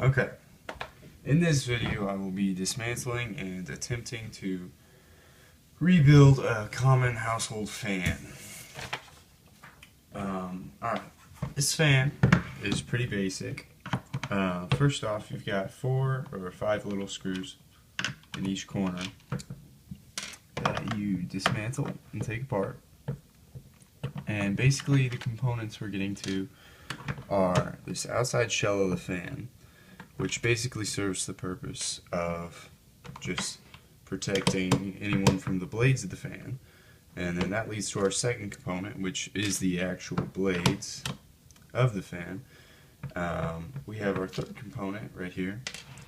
Okay, in this video I will be dismantling and attempting to rebuild a common household fan. Alright, this fan is pretty basic. First off, you've got 4 or 5 little screws in each corner that you dismantle and take apart. And basically the components we're getting to are this outside shell of the fan, which basically serves the purpose of just protecting anyone from the blades of the fan. And then that leads to our second component, which is the actual blades of the fan. We have our third component right here,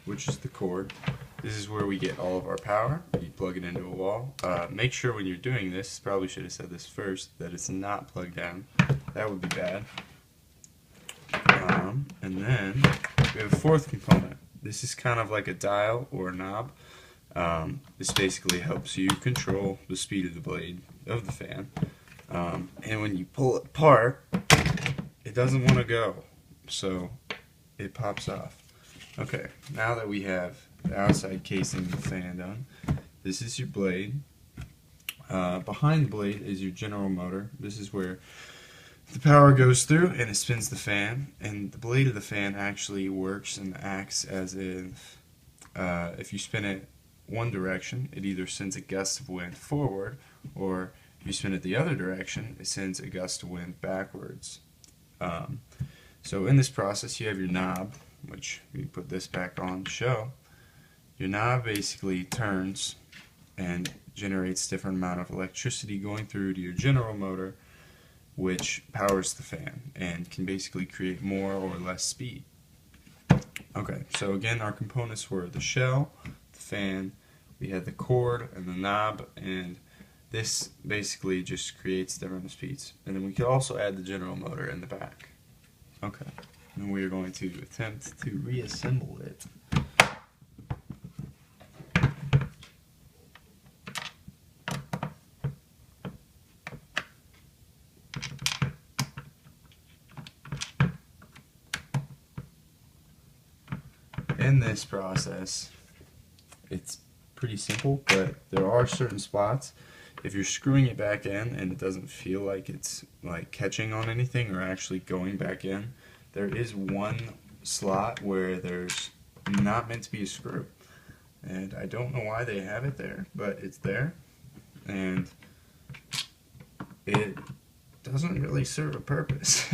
which is the cord. This is where we get all of our power. You plug it into a wall. Make sure when you're doing this, probably should have said this first, that it's not plugged down. That would be bad. And then we have a fourth component. This is kind of like a dial or a knob. This basically helps you control the speed of the blade of the fan. And when you pull it apart, it doesn't want to go, so it pops off. Okay, now that we have the outside casing of the fan done, this is your blade. Behind the blade is your general motor. This is where the power goes through and it spins the fan, and the blade of the fan actually works and acts as if you spin it one direction, it either sends a gust of wind forward, or if you spin it the other direction, it sends a gust of wind backwards. So in this process you have your knob, which we put this back on to show. Your knob basically turns and generates different amount of electricity going through to your general motor, which powers the fan and can basically create more or less speed. Okay, so again, our components were the shell, the fan, we had the cord and the knob, and this basically just creates different speeds. And then we could also add the general motor in the back. Okay, and we are going to attempt to reassemble it. In this process, it's pretty simple, but there are certain spots. If you're screwing it back in and it doesn't feel like it's like catching on anything or actually going back in, there is one slot where there's not meant to be a screw. And I don't know why they have it there, but it's there. And it doesn't really serve a purpose.